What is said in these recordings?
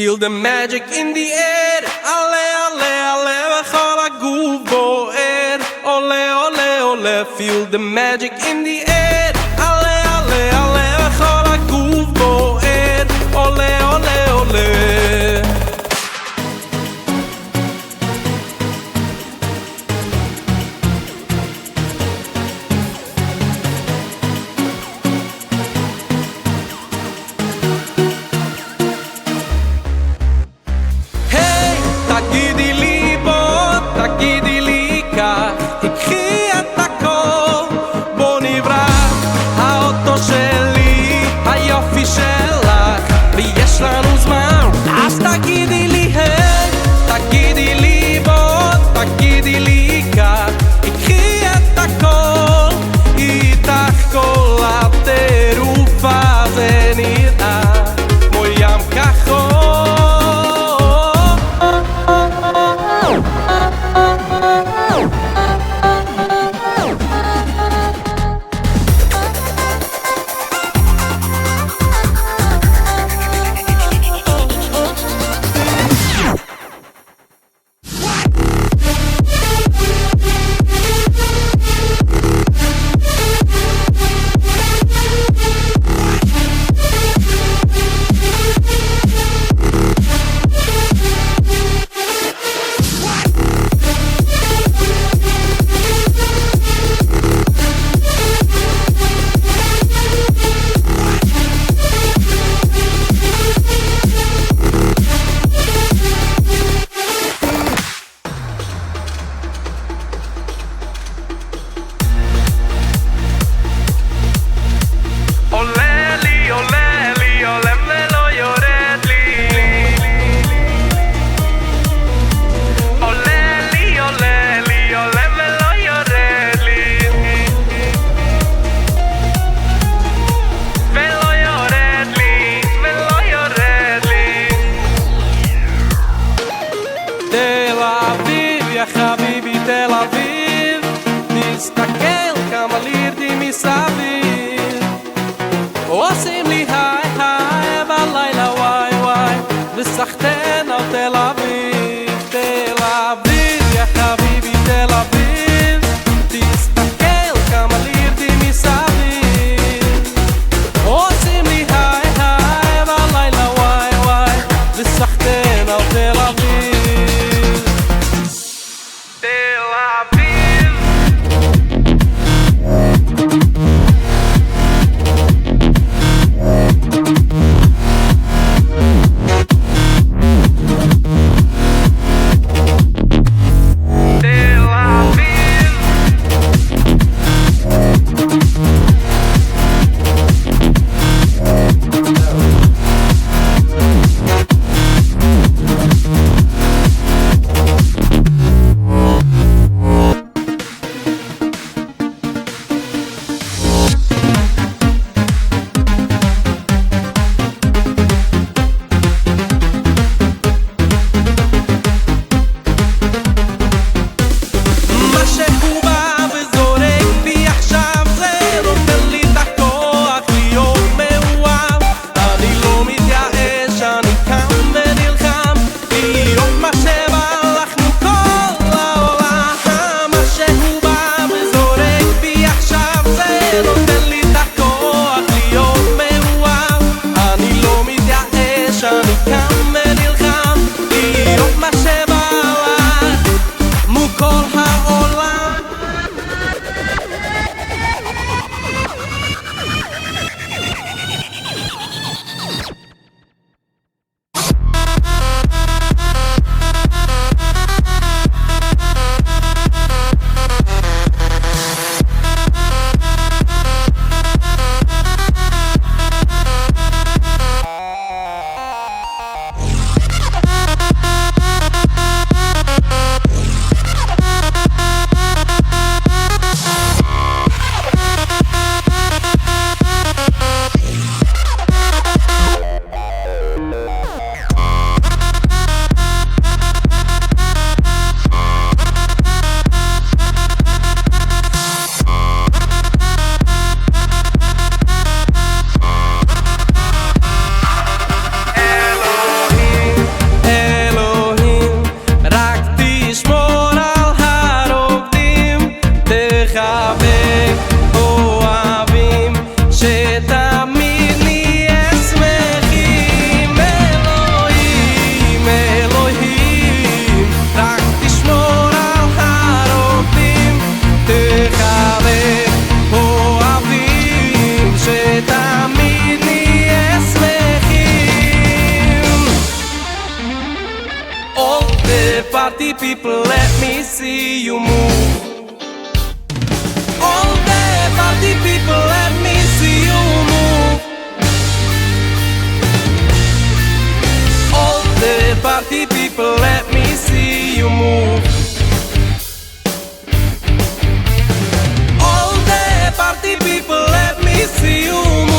Feel the magic in the air. Ale, ale, ale, v'chol haguf bo'er. Ole, ole, ole, feel the magic in the air. Ale, ale, ale, v'chol haguf bo'er. Ole, ole, ole. תגידי לי בוא, תגידי לי כך, תקחי את הכל, בוא נברח, האוטו שלי, היופי שלך, ויש לנו זמן, אז party people, let me see you move. All the party people, let me see you move. All the party people, let me see you move. All the party people, let me see you move.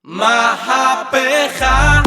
מהפכה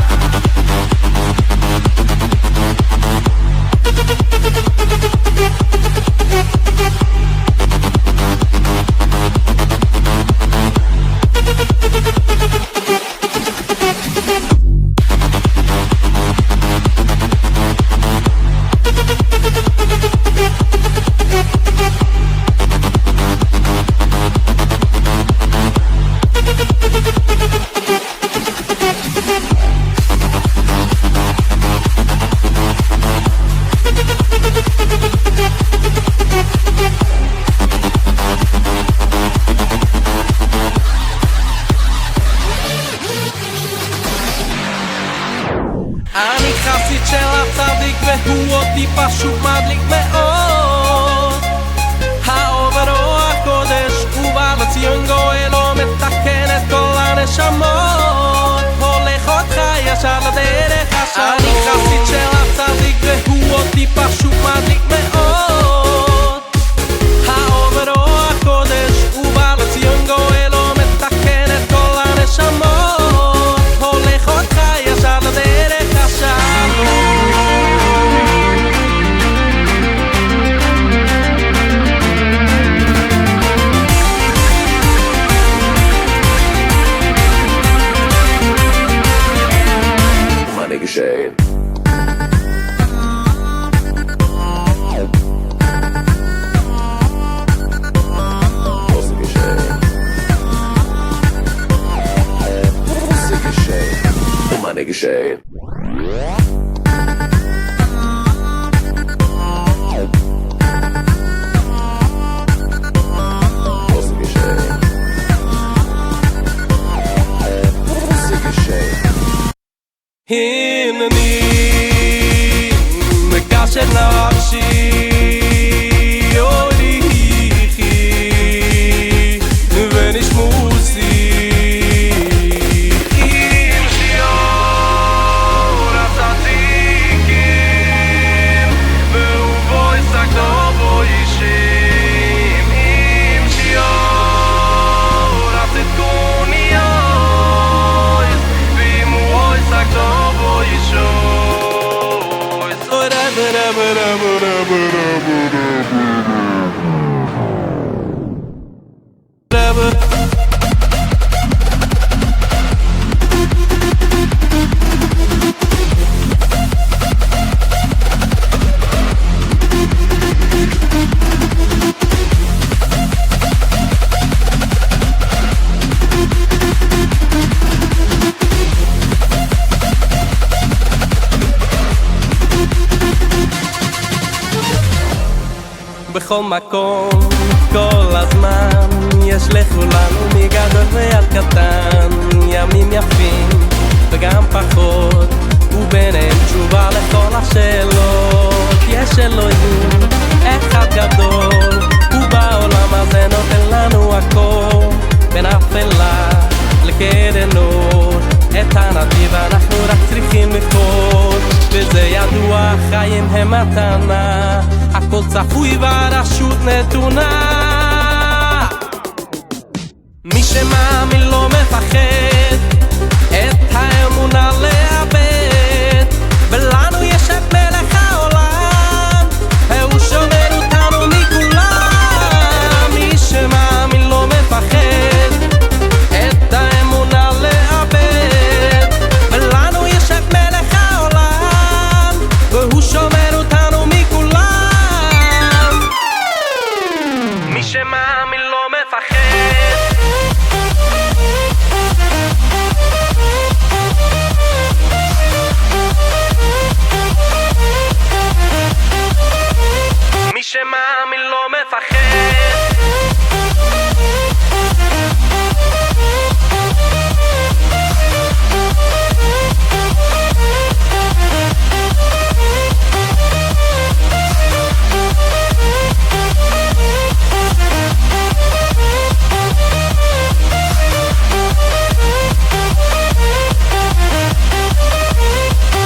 אני חסיד של הצדיק והוא אותי פשוט מדליק מאוד. האור ורוח הקודש ובא לציון גואל ומתקן את כל הנשמות, הולך אותך ישר לדרך השלום. אני חסיד של הצדיק והוא אותי פשוט מדליק מאוד. האור ורוח הקודש ובא לציון גואל ומתקן את כל הנשמות, הולך אותך ישר לדרך My nigga Shane. My nigga Shane. הנני מקשר נפשי הוליכי ונשמוסי עם שיעור הצדיקים ובוי סגדו בוי אישים עם שיעור הצדקוניות ועם בוי סגדו בוי אישוי בכל מקום, כל הזמן, יש לכולנו מגדול ועד קטן, ימים יפים וגם פחות, וביניהם תשובה לכל השאלות. יש אלוהים אחד גדול, ובעולם הזה נותן לנו הכל, בין אפלה לקרנות, את הנתיב אנחנו רק צריכים לבחור, וזה ידוע, חיים הם מתנה, הכל צפוי והרשות נתונה. מי שמאמין לא מפחד את האמונה לאבד, ולנו יש את מלך העולם, הוא שומר אותנו מכולם. מי שמאמין לא מפחד את האמונה לאבד, ולנו יש את מלך העולם, והוא שמאמין לא מפחד. מי שמאמין לא מפחד.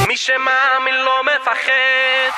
מי שמאמין לא מפחד.